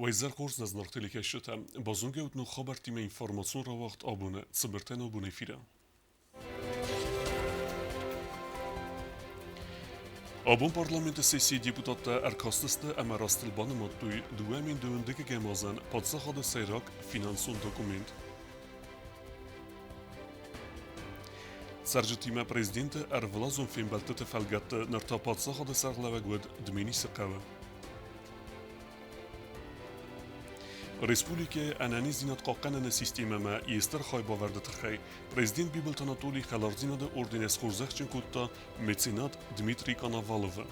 ویزر خورز نزنار تلیکشتم بازونگه اتنو خبر تیم انفورماسیون رواگъд Абона цыбыртен Абон ефира. Абон парламенты сессии депутаттă ӕркастысты әмә растыл банымадтой дуамин дöwündeki gemazan паддзахады сейраг финансон документ. Цăрджытим18президенты ăрвылазон фембăлдтыты фăлгăтты нырта паддзахады сăргълăууăг Дменисы хъăуы. Республикăйы ăнăниздзинад хъахъхъăныны системәммä йе'стыр хайбавăрды тăрхăй президент Бибылты Анатолий Хăлардзинады орденес хурзахчын кутта меценат Дмитрий Коноваловы.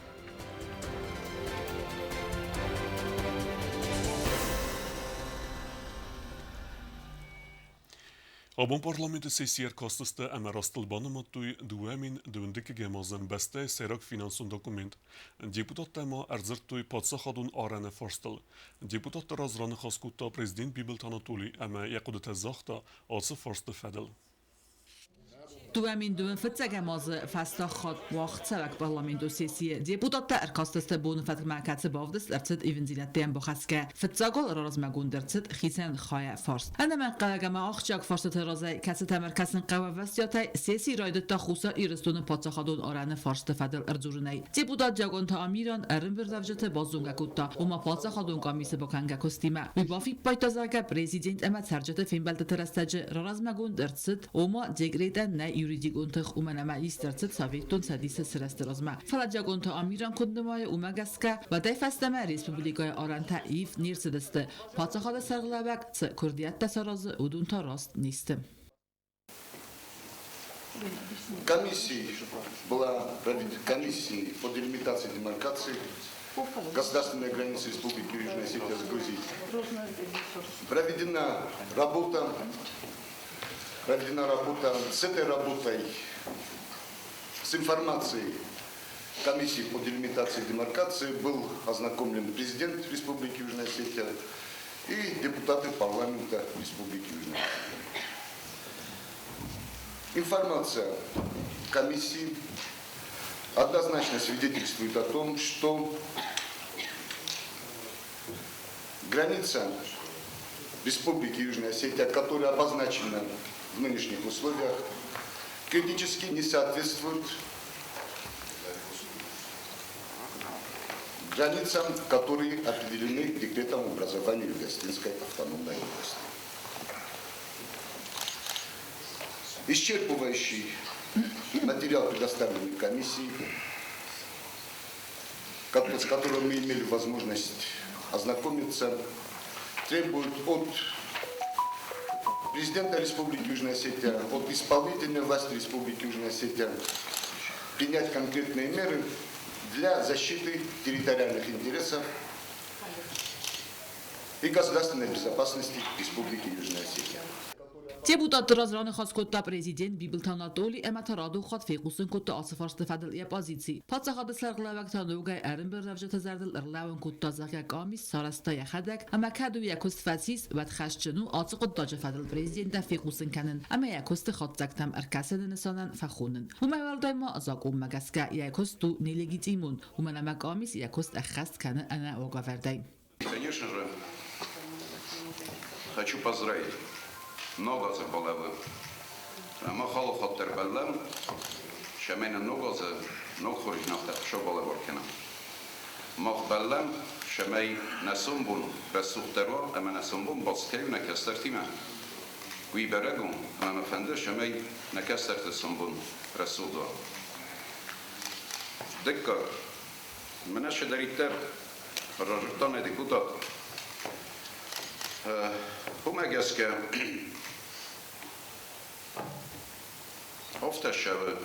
Абон парламенты сессии ӕркастысты әмә растыл банымадтой дуамин дöwündeki gemazan бәстә сессийрag финансон документ. Депутаттă ăрзырттой паддзахадун араны фарстыл. Депутаттă разраны хаскутта президент Бибылты Анатолий әмә яқудыты захта асы фарсты фәділ. Duamin döwün fıtsagamazı fasta xat vaxt səlak parlamento sessiyi deputatda ərkastısты bunu fətməkəti bavdız ərtsid evinzinətdən baxaskə fıtsagol razmagundırtsid xisen xaya fars. Ənəmən qəlagama axçaq farsı tərazay kəsi təmərkəsin qavavəsiyatay sessi raydıtta xusa iristonu padsaxadun aranı farstı fədil ərzurunay. Deputat Jagonta Amiran ərin bir davcıtı bazunga kutta uma padsaxadun qamisi bakanga kostime. Vibafi paytazaga prezident əmət sərcəti fembəltəti rəstəcə razmagundırtsid uma degreden nə yuridik untıq umanama ye'stırtsid Sovetun sadisi sırastı razma. Falajagönta Amiran kundumay umagaska və dəfəstəmə Республикăйы aran təif nirsidisти. Paddsahады sărgълăууăg Kurdiyatda sarazı udunta rast nistim. Комиссии по делимитации демаркации государственной границы Республики Южная Осетия с Грузией. Проведена работа с этой работой, с информацией комиссии по делимитации и демаркации был ознакомлен президент Республики Южная Осетия и депутаты парламента Республики Южная Осетия. Информация комиссии однозначно свидетельствует о том, что граница Республики Южная Осетия, которая обозначена в нынешних условиях, критически не соответствует границам, которые определены декретом об образовании Юго-Осетинской автономной области. Исчерпывающий материал, предоставленный комиссией, с которым мы имели возможность ознакомиться, требует от президента Республики Южная Осетия, от исполнительной власти Республики Южная Осетия принять конкретные меры для защиты территориальных интересов и государственной безопасности Республики Южная Осетия. Deputat razrani xas kutta prezident Bibılты Anatolий əmətəradu xat feyqusun kutta asıfarstı fədil yapozisi. Padsaxadı sərgълăууăg tanıuğay ərin bir rəvcəti zərdil ırlaun kutta zəqya qamis sarasta yaxadak əmə kədu yakust fəsis və txəşçinu atı quddacı fədil prezidentə feyqusun kənin əmə yakusti xatzaqtam ərkəsini nisanan fəxunun. Huməyvəldayma azaq ummagaska yakustu nelegitimun. Humənəmə qamis yakust əxəst kəni ənə oğavərday. Конечно же, хочу поздравить много за балавы. Махало хаттер балам, шамена много за много хориж нафта шо балавар кена. Мах балам шамей насумбун расухтеро, ама насумбун баскев накастартима. Гуи берегун, ама фенде шамей накастарт сумбун расудо. Декка, менаше даритер рожтане депутат. Помагеска Овташавы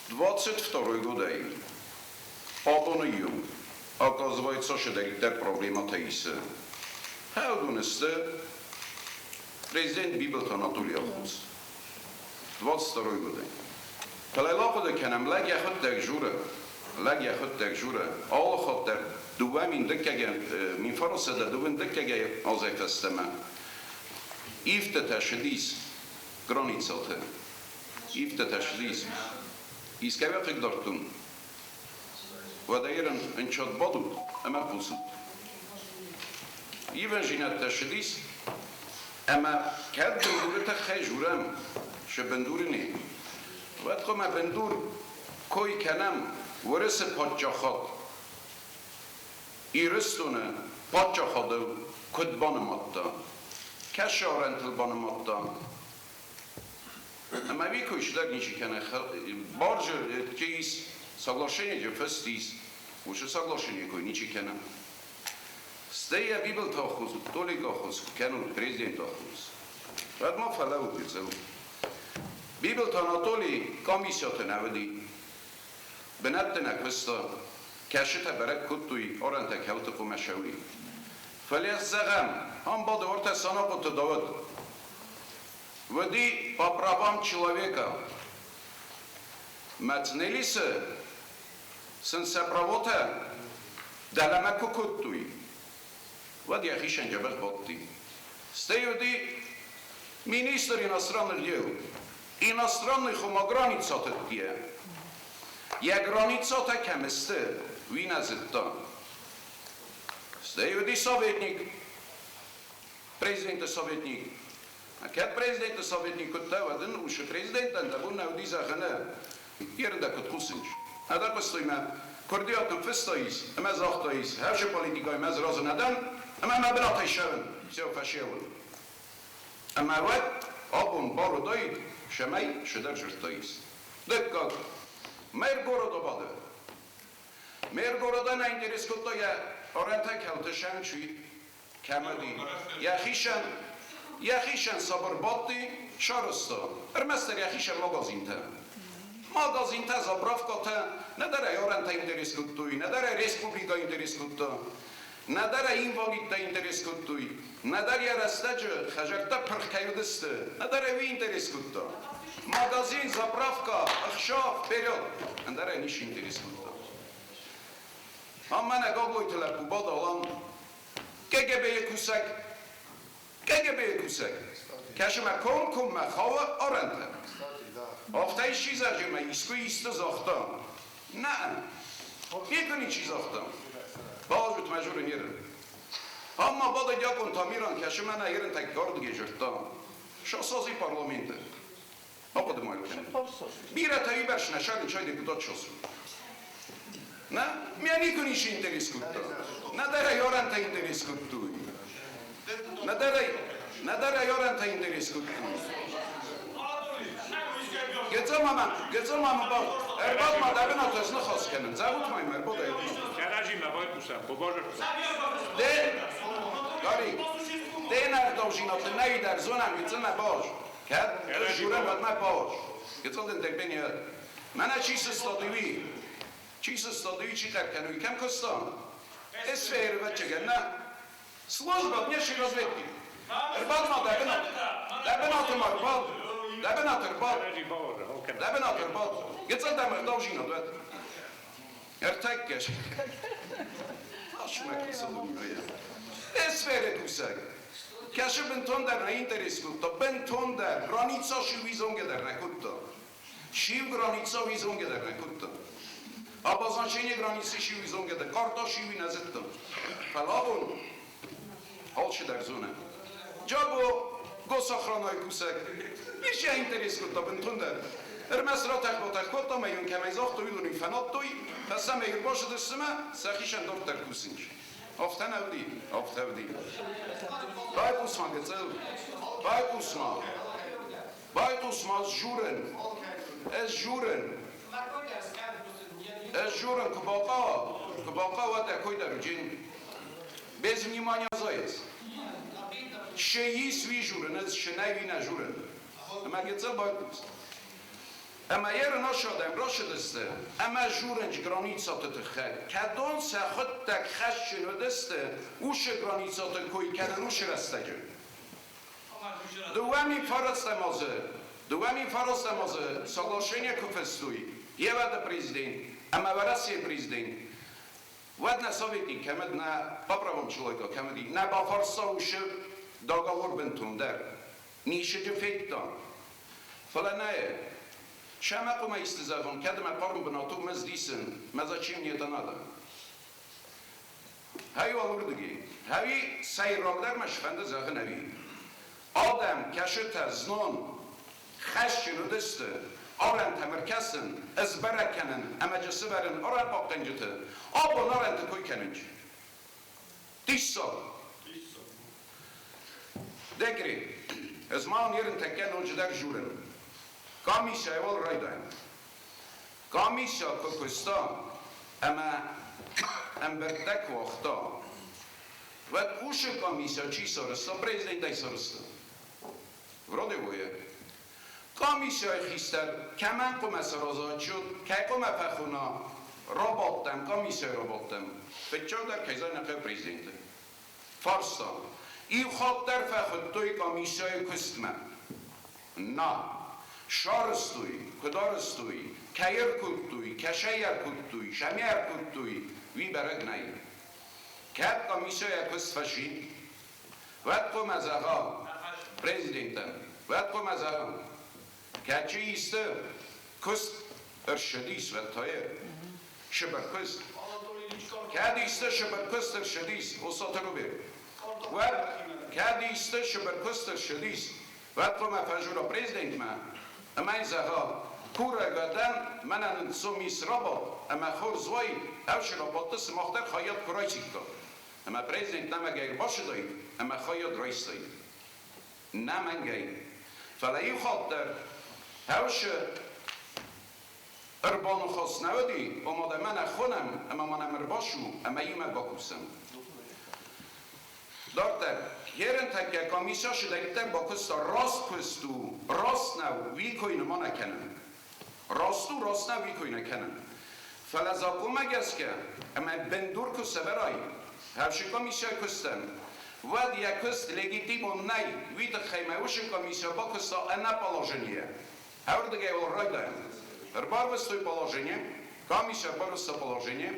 22 годой Абон июль оказывается, что даритер проблема таисы. Хъәуы президент Бибылты Анатолий Хăлардзинады 22 годой. Калайлақы кенем лаг яхыт тәкжуры алы хаттар дуамин деккеге min farasada duvin dekkege azaytastama iftetashlis granitsatı iftetashlis iskavak iqdartun ve dayran inşaat badud ama pulsud يفنجينات تشديس أما كاد بندور تخيجورم شبندورني وقت ما بندور کوی کنم ورس پادشاهات ایرستونه پادشاهات کد banımadтой کشارنتل banımadтой اما وی کوشیدار نیچی کنه بارج چیز ساگلاشنی جو فستیز وش ساگلاشنی کوی نیچی کنه استیا بیبلت آخوز تولیگ آخوز کنون پرزیدنت آخوز بعد ما فلاو بیرزل بیبلت آناتولی کامیسیات نودی بنتنا كوستا كاشتا برك كتوي أورانتا كاوتو كومشاوي فليزغم هم بعد ورتا سنة قط داود ودي по правам человека матнелисе сенсаправота даламаку кутуи ودي أخيشان جبل بطي стеюди министр иностранных дел иностранных границах тетия Я граница такая место, вина зато. Стеюди советник, президент советник. А как президент советник кутава, да ну уж президент, да бунна уди захана, ерда кутхусинч. А да постоима, координатор фестоис, а мы захтоис, хавше политика, мы зразу надан, а мы набраты шавен, все фашело. А мы вот, Абон барудой, шамай, шедар жертоис. Да как? Мэр города баdı. Мэр города на интерес кутто я оранта калтышан чуй камади. Яхишан сабарбатти шаросто. Эрместер яхишан магазинта. Магазинта заправката не дара оранта интерес куттуй, не дара республика интерес кутто. Не дара инвалидта интерес куттуй. Не дара растаджы хажарта пырхкаюдысты. Не дара ви интерес кутто. Магазин, заправка, ахшав, вперед. Андара ничего интересного. А мене гоблой телепу бадалан. КГБ кусак. Кашма ком ма хъахъхъъны оранта. Афтай чиза жема иску исты захта. Не. Никони чиз захта. Бажут мажуры нер. Amma bada yakın tamiran kashma na yerin tak gard geçirta. Şahsazı parlamenты. Абон мой. Бира таи баш на шаг чай депутат шос. На, меня никто не интересует. Надо йоранта интересует. Надо йоранта интересует. Гецамама бал. Эрбал мадабна тозна хас кенен. Завут май мербода. Гаражи мабай пусам. Побожа. Гари. Денар должина ты найдар зона гецама баш. Kad žurem od mé pohož. Je to ten terpení. Mana číslo stadiví. Či tak kanují. Kam kostán? Esfér večegen, ne? Služba dnešní rozvědky. Erbal má debenátor má erbal. Debenátor erbal. Je to tam dalžíno, dvet. Ertekkes. Až mě kusový. Esfér kusek. Кеше бентон дар на интерес кутто, бентон дар граница шивизонге дар на кутто. Шив граница визонге дар на кутто. Обозначение границы шивизонге дар, карта шиви назетто. Фалабон, холше дар зона. Джабо госохраной кусак. Нише интерес кутто, бентон дар. Эрмесра тахботах кутто, майон кемайзах тойлуни фанаттой, фасам эгер башد السما سخیشن دور تر کوسینج. آفتن اودی. باید اوسمان گذل. باید اوسمان جورن. از جورن کباقا و تکوی در جن. bez внимания заяц. Шеи сви журен, از شنایوی نجورن. اما گذل باید اوست. اما یر نشدم راشدسته اما جورنج گرانیتسات تخه کدان سخت تک خش شنودسته اوش گرانیتسات کوی کردن اوش رستگه دومی فرست مازه соглашение куфестуй евада президент ама вараси президент вадна советник камед на по правам человека камеди на по фарса уш договор бентундер нише дефектон фаланае شما قوم استزادون کدم قرن بناتو مزدیسن مزاچیم نیت نادا هایی آوردگی هایی سیرag در مشفنده زخن هایی آدم کشت از نون خشن و دسته آرن تمرکسن از برکنن اما جسه برن آرن باقنجته آبون آرن تکوی کننج 10 سال دکری از ما نیرن تکن اونجا در جورن کامیسا اول رای دایم کامیسا ککستا اما امبردک وقتا و اوش کامیسا چی سارستا پریزدین دای سارستا وراده بویه کامیسای خیستر کمن قم سرازاد شد که قم پخونا را باقتم کامیسای را باقتم بچه در کیزای نقل پریزدینته فارستا این خواب در فخدتوی کامیسای کستمن نه شارستوی کدارستوی کیر کدتوی کشیر کدتوی شمیر کدتوی وی برگ نایی کت کامیسای کست فشید وقت قم از آقا پریزدینتم وقت قم از آقا کچه ایسته کست ارشدیس و تایر شبرکست کد ایسته شبرکست ارشدیس استاد رو بیر و کد ایسته شبرکست ارشدیس وقت قم افجورا پریزدینت من اما این زغا کور گردن من سومیس رابا اما خور زوی اوش رابطه سماختر خواهید کرای سیکا اما پریزدینت نمه گیر باشه دایی اما خواهید رایست دایی نمه گیر فلایی خاطر هاوش اربان خواست نودی اومده من خونم اما منم ارباشو اما ایمه باکوسم دکتر هرن تکه کامیسا شده با کستا راست کستو راست نو وی کوی نما نکنن راستو راست نو وی کوی نکنن فلزا کمک است که اما بندور کسته برای هاوش کامیسا کستن ود یک کست لگیتیمون نی وی تخیمه وش کامیسا با کستا انا پالاژنیه هر دیگه اول رای دارم اربار وستوی положение комиссия бароста положение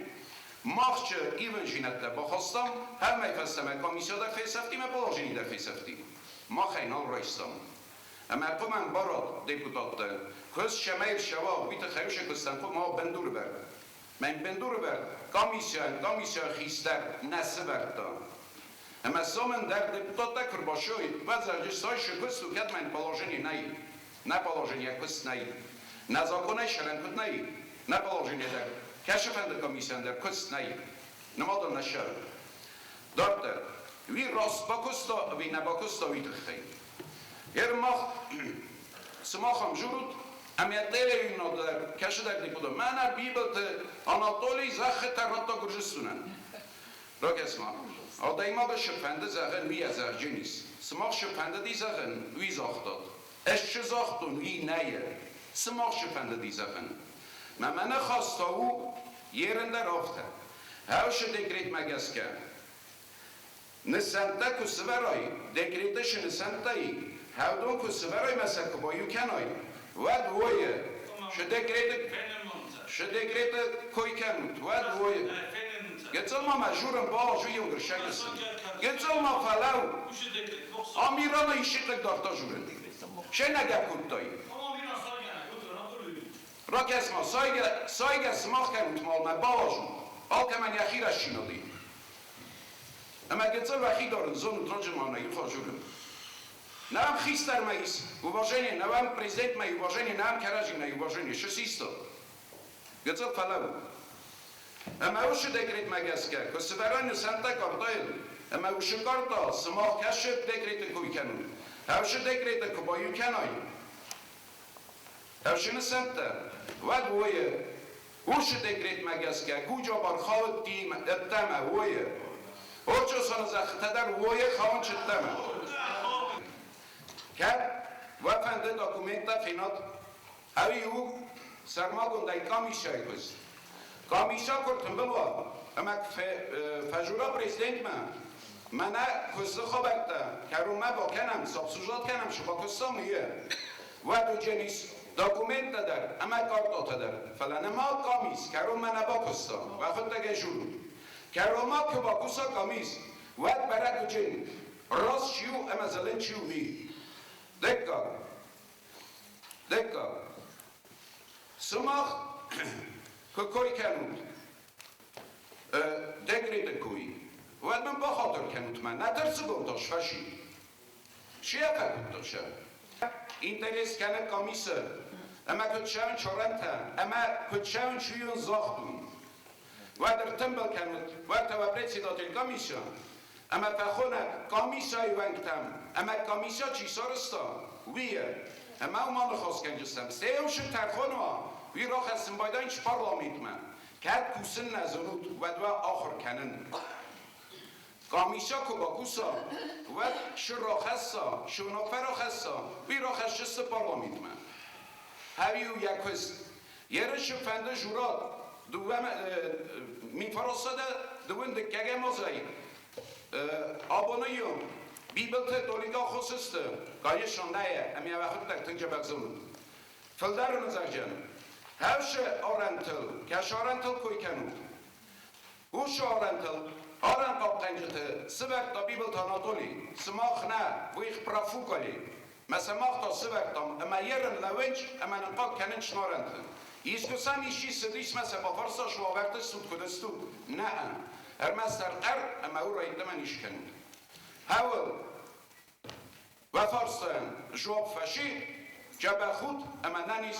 махче ивенжинатта бахостам هر میفستم کمیسیا در فیسفتی من положение در فیسفتی ما خینال رایستم اما قومن براد депутаттը کس شمیر شوا بیت خیوش کستن ما بندور برد من بندور برد کمیسیا خیستر نسه برد اما سامن در депутаттە کرباشوی و زرجستای شکست و کد من положение نایی نه положение کس نایی نه زاکنه شرنکت نایی نه положение در کشفنده کمیسیان در کس نایی نمادم نشر دکتر وی راست با کستا وی نبا کستا وی تخی هر ماخ سماخم جورود امیت دیلی نادر کشه در دیپودا من بیبلت آناتولی زخ تراتا گرجستونن را کسما آدای ما به شفنده زغن وی از زغجی نیست سماخ شفنده دی زغن وی زاختاد اشچه زاختون وی نیه سماخ شفنده دی زغن من خواستا او yerinde rafte. Havşe dekret magaska. Nesanta kuseveray. Dekretش nesantایی. Havdon kuseveray mesela boyu kanay. Vad voye. Şu dekret koy kanut. Vad voye. Geçalma majurun bağ juyun gırşayısın. Geçalma falau. Amirana işitlik darta jurun. Şena gakutayı. راکسما سایگ سماخ کنم مال نباشم آل که من یخیرش شنودی اما گذر وخی دارن زون تراج مانایی خواجورم نام خیستر مایس уважение نام президент май уважение نام کراجی نه уважение شسیستا گذر فلاو اما اوش دکریت مگس که کسبران سنتا کارتایل اما اوشن کارتا سماخ کشف دکریت کوی کنون اوش دکریت کوبایو کنای اوشن سنتا ود ویه اوش دکریت مگس که کجا بر خواهد تیم اتمه ویه اوچو سان زخته در ویه خواهن چتمه که وفنده دکومنت فینات اوی او سرما گنده کامیشای کست کامیشا کرتن بلوا اما فجورا پریزیدنت من کسته خوابکتا که رو ما با کنم سابسوزات کنم شبا کستا میه و دو جنیس دکومنت در اما کارت در فلان ما کامیس کرو من با کستا و خود دیگه شروع کرو ما که با کستا کامیس وقت برای دو جن راست چیو اما زلن چیو نی دکا سماخ که کوی کنود دکریت کوی باید من بخاطر کنوت من نترسه گمتاش فشی چیه کنوت اینترس کنه کامیسه اما کتشون چورنتن اما کتشون چیون زاختون و در تنبل کنوت و تا председатель комиссия اما تخونه کامیسای ونگتم اما کامیسیا چی سارستا ویه اما اومان خواست کنجستم سیوشن ترخونه وی را خستم باید اینچ پارلامنت من کرد کوسن نزنود و دو آخر کنن کامیسیا کباکوسا و شرا خستا شونافر خستا وی را خشست پارلامنت من هاویو یکوز یرش فنده جورات دوام میفرستاده دوون دکگه مازایی Abonuyum. Bibılты doliga xosıstı. Gayışan neye? Emiye vakit taktince bakzımın. Fıldarınız arcan. Hevşe orantıl. Keş orantıl koykenut. Uş orantıl. Oran kaptancıtı. Sıvekta Bibılты Anatolий. Sımah ne? Bu ix prafukali. Mesemah da sıvektam. Ama yerin levinç. Ama nıkak keninç norantı. İzgüsam işi sıdis mesela farsa şu avakta sud kudestu. Ne? Ermezler ama orayı da ben iş kendim. Havul ve Fars'tan job faşi cebahut ama nanis.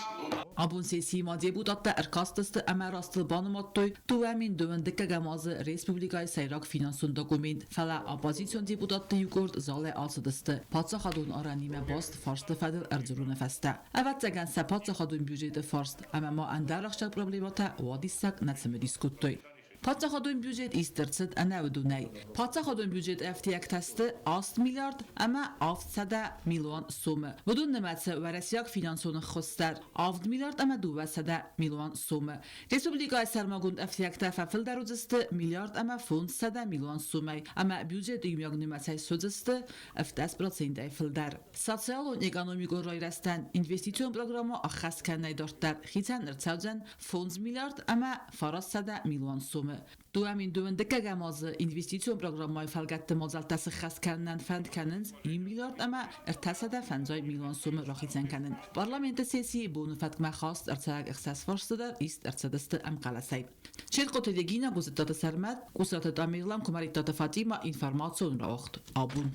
Abon sessiyyi deputattë ërkastысты rastıl banımadтой tuvamin dövendike gamazı Республикăйы сейраг финансон документ fala оппозицион депутаттı yugurd zale alsıdısты. Паддзахадун aranime bast farstı fadil erzurune feste. Evet zegan se паддзахадун büjeti farst ama ma andaraqşak problemata vadissak natsime diskuttoy. паддзахадын бюджет йе'стыр анавдунай. паддзахадын бюджет эфтияктасты 6 миллиард ама 700 миллион сомы. Будун нематсы варасяк финансоны хостар 6 миллиард ама 200 миллион сомы. Республикăйы сармагунд эфтиякта фафылдарузысты миллиард ама 500 миллион сомы. Ама бюджет үймяг нематсай сөзысты 50% айфылдар. Социалон экономико райрастан инвестицион программа ахас канай дорттар. Хитан ырцаудзан 5 миллиард ама 400 миллион сомы. دوامین دوندکه گمازه اینوستیسیون پروگرامای فەلگەتты مازالتası خاص کنن فند کنن 1 میلیارد اما ارتسده 50 میلیون سوم راخیزن کنن. پارلامنت سیاسی بونو فتکمه خواست ارتساق اختصاص فرستدر ایست ارتسادست ام قلسای. شرکت دیگینا گزیدات سرمد گزیدات دامیرلام کماریتات فاطیما اینفورماسیون رواگъд. Абон.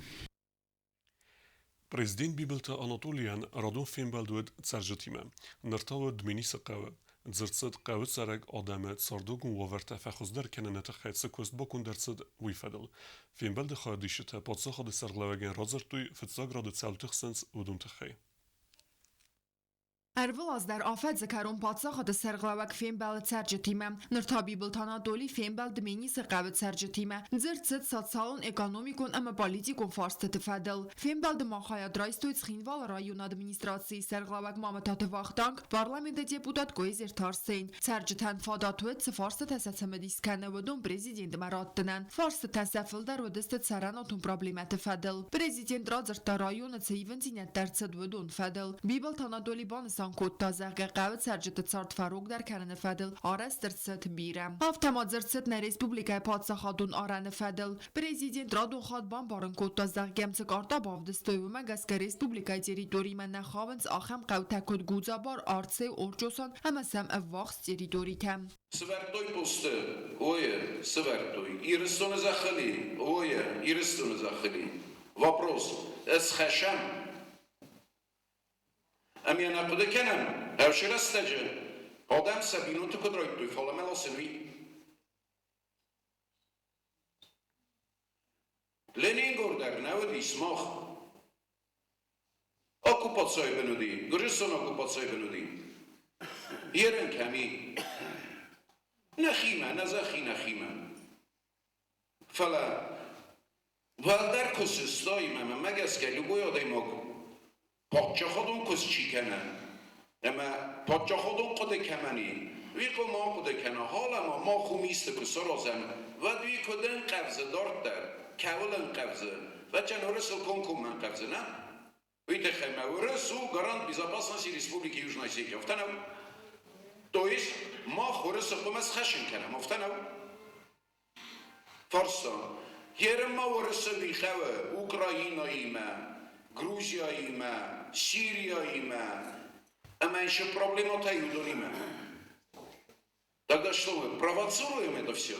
Президент Бибылты Анатолиян радон фембăлдтыты Цăрджытимă. Нырталы Дменисы хъăуы. Цырцыт хъăуы сараг адамы цардогун ваверта фахуздар кененete хăйцы көст бокун дерцыт уйфадыл. Фембăлдтыхăы дишыты паддзахады сăргълăууăгын разыртуй фыцаграды цәлтыхсынц удумтыхăй. ӕրվылազդար աֆետ զկարոն պատսախատը սերգլավակ ֆեմբալը Ցăրջытիմը, նրթաբիբılты Anatolий ֆեմբալ Դմենիսը qavı Ցăրջытիմը, ձրծıt սոցիալոն էկոնոմիկոն ըմը պոլիտիկոն ֆարստը տվադել. Ֆեմբալ դմախայա դրայստոյց խինվալ ռայոն ադմինիստրացիի սերգլավակ մամըտատը վաղտանք, պարլամենտը դեպուտատ գոյզեր թարսեին. Ցăրջытան ֆադատուետ սվարստը թեսացմը դիսկանը վդոն պրեզիդենտ մարատտնան. Ֆարստը թեսաֆլդար ոդստը ցարանոտուն պրոբլեմատը ֆադել. Պրեզիդենտ ռաձրտա ռայոնը ցեիվնցինյատ դերցըդ վդոն ֆադել. Բիբılты Anatolий բանս Կոտ տազաղը qavı Ցăրջытը ցարդ ֆարոգ դար կանը ֆադել արաս դրցըտ բիրը ավտոմատզրցըտ ներ Ռեսպուբլիկայ паддзахадուն արանը ֆադել Պրեզիդենտ Ռադոն խadban բարın Կոտ տազաղ գեմցը կարտա բավդստոյում գասկա Ռեսպուբլիկայ տերիտորիymը նախավնց ախամ qavտակոտ գուզաբար արցե օրջոսան համասամ վախս տերիտորիքա Սվերտոյ պոստը օյը սվերտոյ իրստոնը զախլի օյը իրստոնը զախլի вопрос эс խաշամ Ամենա պդեկենն հաշերաստեջը Adam sabinutı kudroyttu falamel asınvi Lenin gordar navad ismah Okupatsiya benudi Gürcistan okupatsiya benudi Yerin kami Nakhima nazakhi nakhima Fala Valdar kusistayım ama megaske lugoyadayım паддзахадун кус чикана ама паддзахадун қуде камани виқо ма қуде кана ҳала ма хумисты кусаразам ва дуи куден қавзы дортар кавлен қавзы ва чанорысыл конкум ман қавзы на уйте хайма урысу гарант безопасности Республики Южной Осетии втанав то есть ма хурысы қумас хашин кана втанав Фарстан ерем ма урысы вихавы Украина има Грузияйма, Сирияйма, а еще проблема-то юдонима. Тогда что мы провоцируем это все?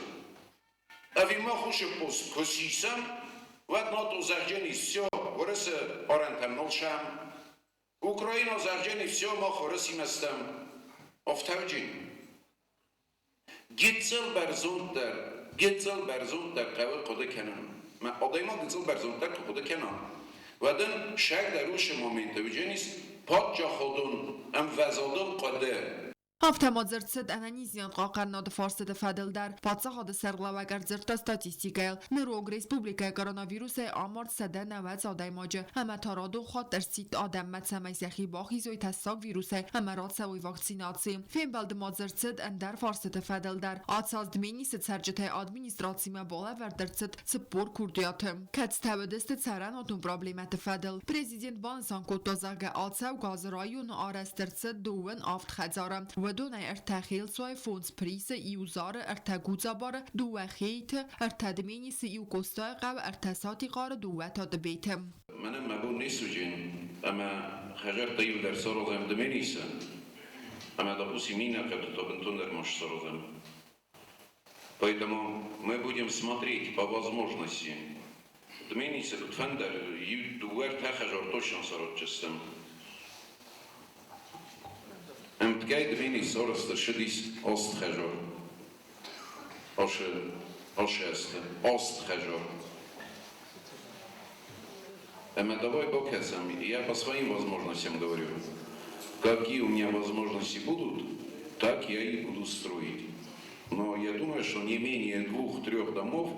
Авима хуже посисам, вот ноту заржени все, вырысы орентам нолшам. Украина заржени все, мох вырысы местам. Офтавджин. Гитцел берзунтер, кавы коды кенан. Ма одайма гитцел берзунтер, коды кенан. Вадын шаг даруш моменты вдженис, паддзахадын, вазадын коды. Автоматзырцыд ӕнăниздзинад хъахъхъăныны фарсыды фәділдар, паддзахады сăргълăууăг зырта статистикайл, нырог Республикăйы коронавирусы амарт сәдә нәвәт адаймаджы, әмә тараду хатыр сит адам мәтсәмәйсәхи бахизой тәссак вирусы, әмә ратсәвой вакцинации. Фембăлдтымадзырцыд әндәр фарсыды фәділдар, атсаз Дменисы Цăрджытимă администрацияма бала вәрдірцыд цыппор курдuyatı. Кәц тәвідісті цәрән отun проблемәті фәділ. Президент банымадтой кодтазағы атсәв газы районы арастырцыд дуын авт xəzarı. ودون ارتخیل سوی فونس پریس ایوزار ارتگوزا بار دو خیت ارتدمینی سی ایو کستا قو ارتساتی قار دو تا دبیتم. من مبون نیسوجین، اما خجر طیب در سرازم دمینیسه، اما допустим мина как то бентонер может сразу. Поэтому мы будем смотреть по возможности. Дменисы фендер юдуэр тахажор точно сорочестем. Мкай Дменисы оростер шедис остхажор. Ошесте остхажор. Давай покажем. Я по своим возможностям говорю. Какие у меня возможности будут, так я и буду строить. Но я думаю, что не менее 2-3 домов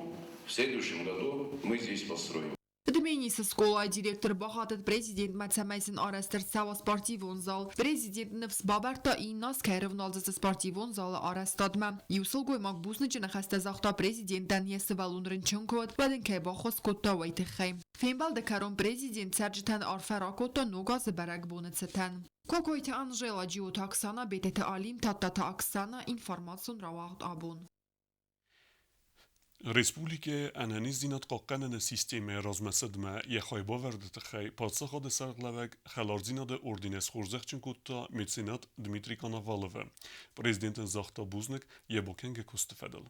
в следующем году мы здесь построим. Дменисы школа директор бахатыд президент мәтсәмәйсін арастыр сава спортивон зал. Президент Нефс Бабарта и нас кайрывналзысы спортивон залы арастадма. Юсыл гоймак бусны хаста захта президенттен есі валунрын чынкод, бәдін кайбахос котта вайтықхай. Фембалды карон президент Цăрджытимăн арфара котта ногазы бәрәк бонıцытан. Кокойты Анжела Джиот Оксана, бететі Алим Таттата Оксана, Информацион рауагъд Абон. Республикăйы ăнăниздзинад хъахъхъăныны системăйы размăсыдмă йе хайбавăрды паддзахады сăргълăууăг Хăлардзинады ординес хорзахчын котта меценат Дмитрий Коноваловы. Президентын захта бузнык йебокенге косты фәділ.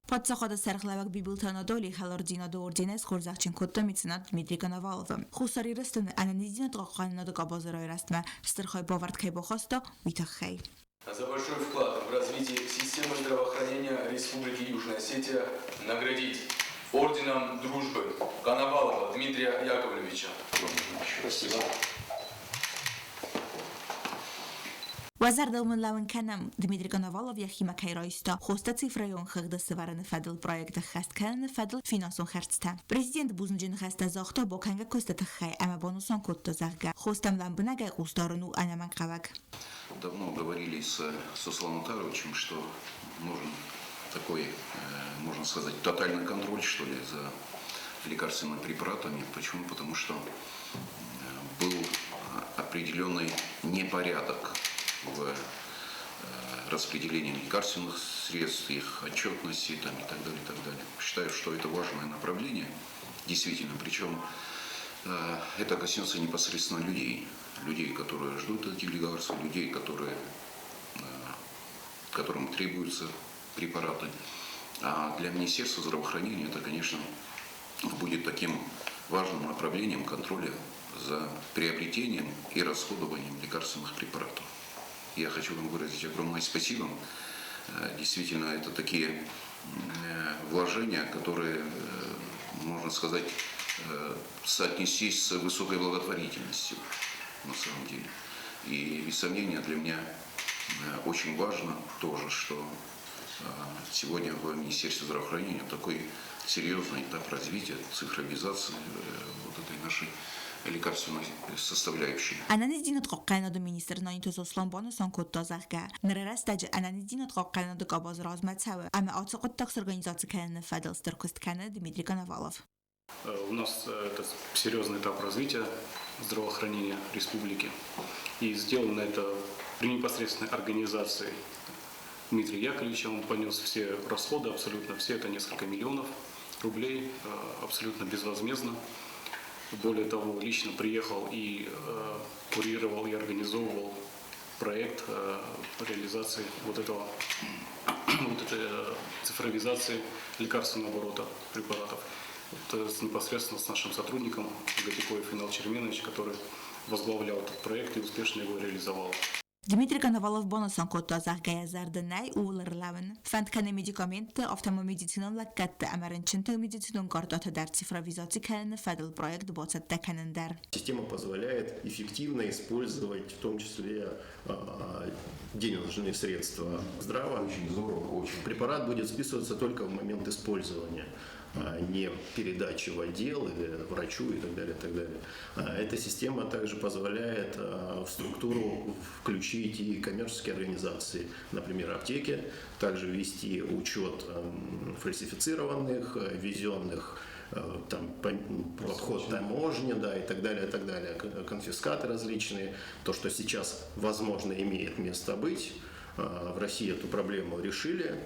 Паддзахады сăргълăууăг Бибылты Анатолий Хăлардзинады ординес хорзахчын котта меценат Дмитрий Коноваловы. Хусари растын ăнăниздзинад хъахъхъăныны кабазырай растмă йе'стыр хайбавăрд хайбахаста уйтаххай. За большой вклад в развитие системы здравоохранения Республики Южная Осетия наградить орденом дружбы Коновалова Дмитрия Яковлевича. Спасибо. وزارت دولمن کنم دمیتری کانوالوف یخی مکایرایستا خوسته цифрайон хъăуы сывараны фәділ проекты хăстхăныны фәділ финансон хăрцта. Президент бузынжын хăста захта боканга коста тăххай әмä бонусон котто захга. Хостамдан бынага устарыну анаман кавак. Давно говорили со Славом Таровичем, что нужен такой, можно сказать, тотальный контроль, что ли, за лекарственными препаратами. Почему? Потому что был определенный непорядок в распределении лекарственных средств, их отчетности там, и так далее, и так далее. Считаю, что это важное направление, действительно, причем это коснется непосредственно людей, которые ждут эти лекарства, людей, которым требуются препараты. А для Министерства здравоохранения это, конечно, будет таким важным направлением контроля за приобретением и расходованием лекарственных препаратов. Я хочу вам выразить огромное спасибо. Действительно, это такие вложения, которые, можно сказать, соотнестись с высокой благотворительностью на самом деле. И без сомнения для меня очень важно тоже, что сегодня в Министерстве здравоохранения такой серьезный этап развития, цифровизации вот этой нашей лекарственной составляющей. ăнăниздзинад хъахъхъăныны министрнани тозослан бонусон котта захга. Нырарастаджы ăнăниздзинад хъахъхъăныны кабаз размăцăуы. Әмä ацăкъыттахс организация кăнăны фәділ стыркăсткăны Дмитрий Коновалов. У нас это серьезный этап развития здравоохранения республики. И сделано это при непосредственной организации Дмитрия Яковлевича. Он понес все расходы, абсолютно все, это несколько миллионов рублей, абсолютно безвозмездно. Более того, лично приехал и курировал и организовывал проект реализации вот этого вот этой цифровизации лекарственного оборота препаратов. Вот, непосредственно с нашим сотрудником Гатикоев Черменович, который возглавлял этот проект и успешно его реализовал. Dmитрий Коноваловы bonusan kodtazaq gəyəzərdənəy uğurlarlavın. Fəndkəni medikamenti avtomomedicinan ləkətdə əmərinçintə medicinan qardatı dər цифровизации кәнені фәділ проект боцатта кәнендер. Система позволяет эффективно использовать в том числе денежные средства здраво. Препарат будет списываться только в момент использования, не передачи в отдел или врачу и так далее, так далее. Эта система также позволяет в структуру включить и коммерческие организации, например, аптеки, также вести учет фальсифицированных, везенных, там, подход таможни, да, и так далее, конфискаты различные. То, что сейчас, возможно, имеет место быть. В России эту проблему решили.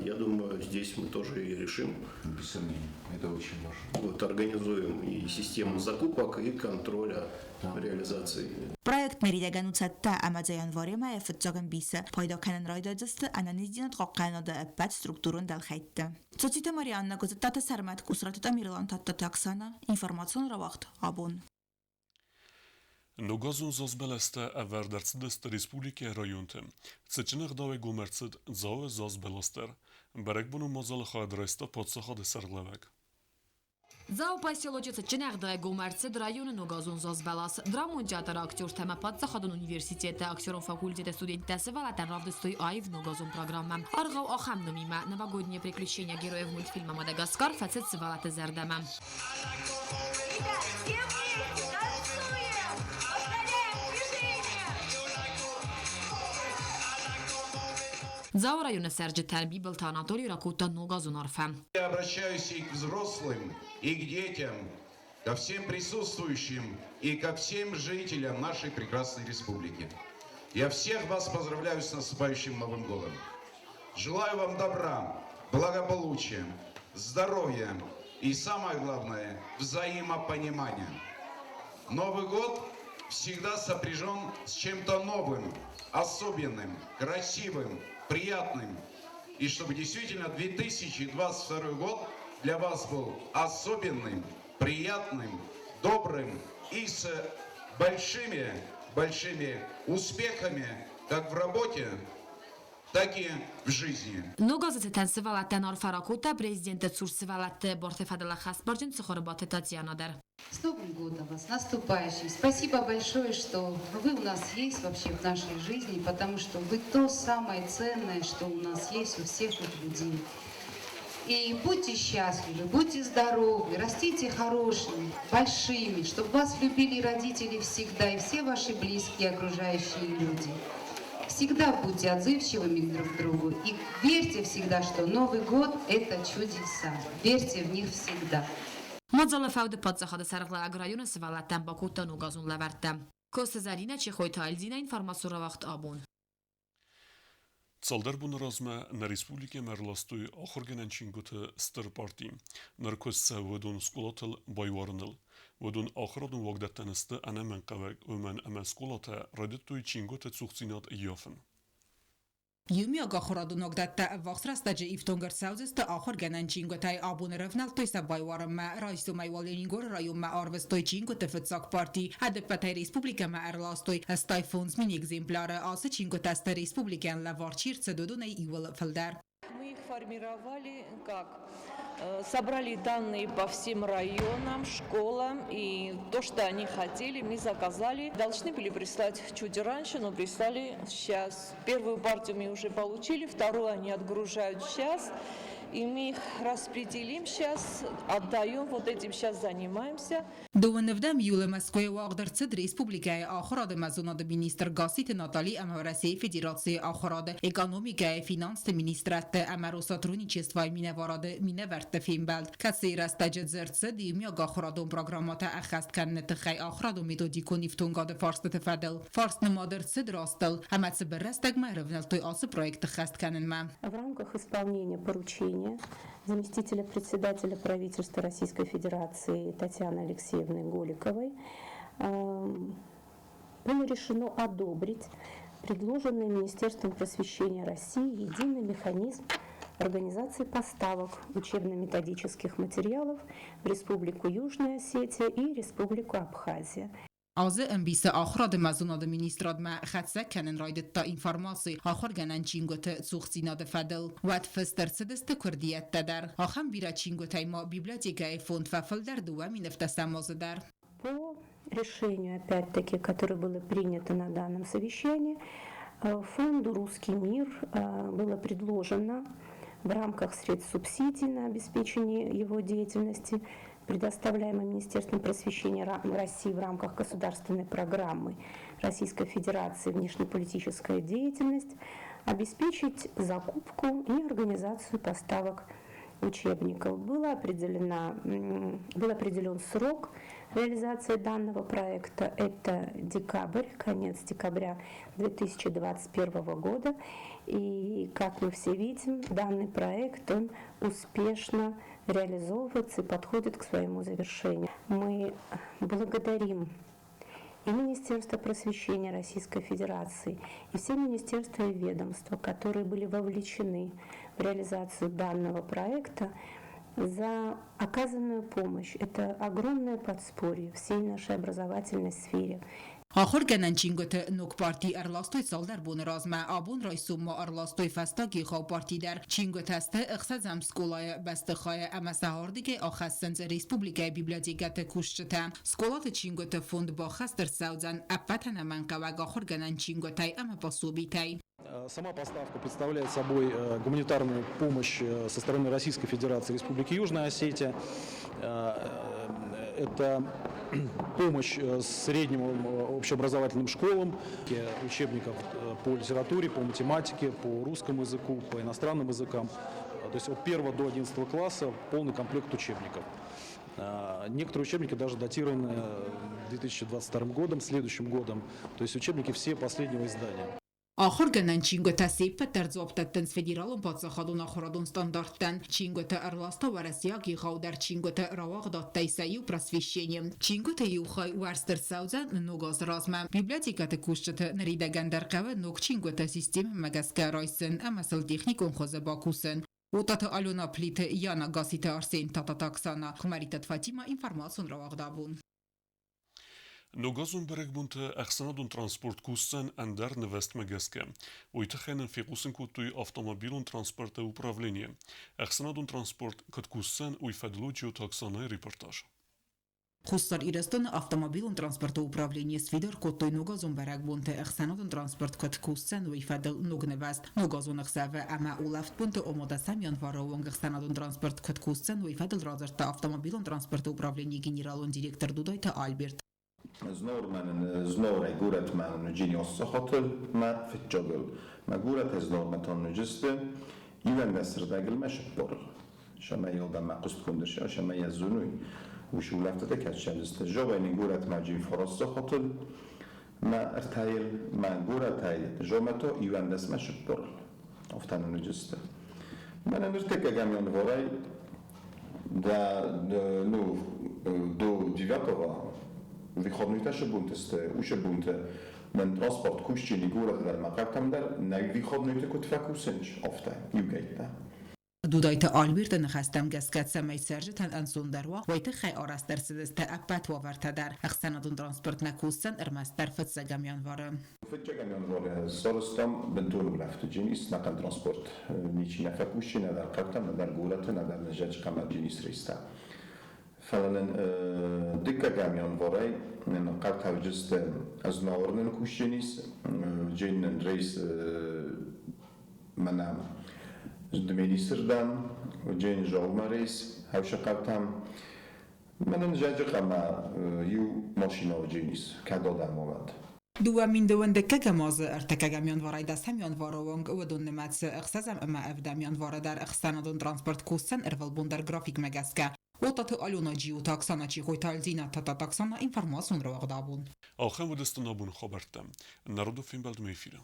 Я думаю, здесь мы тоже ее решим. Без сомнений, это очень важно. Вот, организуем и систему закупок, и контроля реализации. Проект меридəgən uçatda əməcəyan varıma fıtcağın bisi payda kənən raydacıstı ənənizdзинад qaqqaynadı əbbət strukturun dəlxəytdi. Цăрджытимă Рианна gözüttəti sərmət qusratıda Mirilan tatlı taksana, Информацион rauagъд, Абон. Ногазун зазбелесте эвердерцдест Республикăйы районты. Цăчынăх давай гомерцыд зауэ зазбеластер. Берек буну мазалы хайдрайста паддзахады сăргълăууăг. Зау поселоче Цăчынăх гомерцыд районы ногазун зазбелас. Драмончатыр актер тема паддзахадын университеті актерон факультеті студенттесі валатан равдыстой айв ногазун программа. Арғау ахамны мима новогодние приключения героев мультфильма Мадагаскар фацетсы валаты зәрдәмә. Зау района Цăрджытимă Бибылты Анатолий Хăлардзинады арфа. Я обращаюсь и к взрослым, и к детям, ко всем присутствующим и ко всем жителям нашей прекрасной республики. Я всех вас поздравляю с наступающим Новым годом. Желаю вам добра, благополучия, здоровья и, самое главное, взаимопонимания. Новый год всегда сопряжен с чем-то новым, особенным, красивым, приятным. И чтобы действительно 2022 год для вас был особенным, приятным, добрым и с большими успехами как в работе, так и в жизни. Ногазетен сывалаттан арфаракута президенты Цурсывалатты Бортефадала Хасбарджин Цухорбаты Татьянадар. С Новым годом вас, наступающим. Спасибо большое, что вы у нас есть вообще в нашей жизни, потому что вы то самое ценное, что у нас есть у всех людей. И будьте счастливы, будьте здоровы, растите хорошими, большими, чтобы вас любили родители всегда и все ваши близкие окружающие люди. Всегда будьте отзывчивыми друг к другу и верьте всегда, что Новый год – это чудеса. Верьте в них всегда. Мадзалы фавды паддзахады сăргълăууăг районы сывалаттан бакутта ногазун лавартта. Костазарина Чехойта Альдина Информацион рауагъд Абон. Цалдар буны разма на Республикăйы мăрластуй ахыргенен чингуты стыр парти. Наркосса вăдун скулатыл байварыныл. Вăдун ахырадун вагдаттанысты ана мăнкăвăг ömen әмә скулата радеттуй чингуты цухцинат яфын. Юмиога хорадунок датта вахсрастаджи ифтонгар саузеста ахор генен чинготай абун ревналтой сабайварма райсу майваленингор районма арвестой чинготе фыцак парти адепатай республикама эрластой стайфонс мини экземпляры асы чинготаста республикан лаварчирце додунай ивал фэлдар. Мы их формировали как? Собрали данные по всем районам, школам, и то, что они хотели, мы заказали. Должны были прислать чуть раньше, но прислали сейчас. Первую партию мы уже получили, вторую они отгружают сейчас. И мы их распределим сейчас, отдаем, вот этим сейчас занимаемся. Довневдем юле Москвы йе'стыр Республикăйы ахырады мазунады министр Гаситы Натали России Федерации ахырады экономикăйы финансы министраты амаро сотрудничества миневарады миневертты фембăлдтыты касирастаджы зерцы димяга ахырадон программата ахастканнеты хай ахыраду методикон ифтонгады фарстыты фадыл фарстны мадырцы растыл амацы беррастагма ревнелтой асы проекты хастканнынма. В рамках исполнения поручения заместителя председателя правительства Российской Федерации Татьяны Алексеевны Голиковой было решено одобрить предложенный Министерством просвещения России единый механизм организации поставок учебно-методических материалов в Республику Южная Осетия и Республику Абхазия. Azı embise axradı məzunadı ministradmə xətsə kənin raydıtta informasi axar gənən çingötü cuxzinadı fədil vət fıstırçıdıstı kurdiyyətdədər. Axam birə çingötəyma bibliotekaya fond və fıldərdi və minəftəsəmazıdər. По решению, опять-таки, которое было принято на данном совещании, фонду «Русский мир» было предложено в рамках средств субсидий на обеспечение его деятельности, предоставляемой Министерством просвещения России в рамках государственной программы Российской Федерации «Внешнеполитическая деятельность», обеспечить закупку и организацию поставок учебников. Был определен срок реализации данного проекта. Это декабрь, конец декабря 2021 года. И, как мы все видим, данный проект, он успешно реализовывается и подходит к своему завершению. Мы благодарим и Министерство просвещения Российской Федерации, и все министерства и ведомства, которые были вовлечены в реализацию данного проекта, за оказанную помощь. Это огромное подспорье всей нашей образовательной сфере. Axır gənən çingötü nuk parti ərlastoy saldar bunu razmə abun raysumma ərlastoy fəstagi xav partidər çingötəstə ıxsəzəm skolaya bəstixaya əməsəhordige axəssənc Республикăйы bibliotекаты kuşçıtə. Skolatı çingötü fond baxəstır səudzən əppətənə mənqəvəq axır gənən çingötəy əmə pasubitəy. Сама поставка представляет собой гуманитарную помощь со стороны Российской Федерации Республики Южная Осетия. Это помощь средним общеобразовательным школам, учебников по литературе, по математике, по русскому языку, по иностранным языкам. То есть от 1 до 11 класса полный комплект учебников. Некоторые учебники даже датированы 2022 годом, следующим годом. То есть учебники все последнего издания. Axır gənən çingötə seypə tərzobtətdən federalın паддзахадун axıradun standartdən çingötə ərlasta vərəsiyagi xavdər çingötə rauagъд сессийы просвещением. Çingötə yuxay yе'стыр səudzən nogaz razmə. Bibliotekatë kuşçıtı nəridəgəndər qəvə nog çingötə sisteməmə gəskə raysın əməsıl texnikon xozə bakusın. Утаты Алена Плиты Яна Гасите Арсен Тататаксана Хмаритат Фатима Информацион рауагъд Абон. Ногазун берегбунты әхсанадун транспорт куссен әндер невест мегеске. Уйтахенен фекусен кутуй автомобилун транспорта управление. Әхсанадун транспорт кат куссен уйфадлу джиотаксаны репортаж. Хуссар ирестон автомобилун транспорта управление свидер коттой ногазун берегбунты әхсанадун транспорт кат куссен уйфадл ног невест. Ногазун әхсәве әмә улафт бунты омода сәмян варовун әхсанадун транспорт кат куссен уйфадл разырта автомобилун транспорта управление генералун директор Дудайта Альберт. Znor górat man dzini ossochotel ma fitjogel. Ma górat ez znor matan nujiste ivan nesrdagel ma shpor. Shama yoda ma qust kundish shama yazunui. وش ولفت كاتشال استجوبة إن جورة ما جي فرصة خطل ما ارتايل ما جورة تايل جومتو يواندس ما شبر أفتان نجست ما نرتكى جميع وراي دا نو دو ديفاتوا wychodnych szybunty, uszybunty, men transport kuścini góra dla makakam dar, wychodnych tylko twaku synch ofta, jugajta. Dudajta Albert năxəstəm gəskət səməy sərcətən ənsundərva, vaytı xəy arastərsədəstə əppət vavartədər, əxsənadun transport nəkussən ərməstər fıtsə gəmyan varı. Fıtsə gəmyan varı, sarıstam bentonu laftu cinis, nakal transport, niçin əfəkushi, nədər qaqtam, nədər góratı, nədər nəcəc qamar cinis reysta. فعلا دكة جامعان وراي نقطع وجست أزناورنا نكوشينيس جين رئيس منام دمينيسر دام وجين جوما رئيس هاوش قطعم من نجاج قما يو ماشينا وجينيس كادو دام ومد دو من دوان دکه گماز ارتکه گمیان وارای دست همیان واروانگ و دون نمت اخسازم اما افدامیان وارا در اخسانادون ترانسپورت کوستن ارول بوندر گرافیک مگسکه Утаты Алена Джиутаксана Чихойтальзина Тататаксана Информацион рауагъд Абон. Ахем удестан Абон хабарта. Народу фембълдтыты.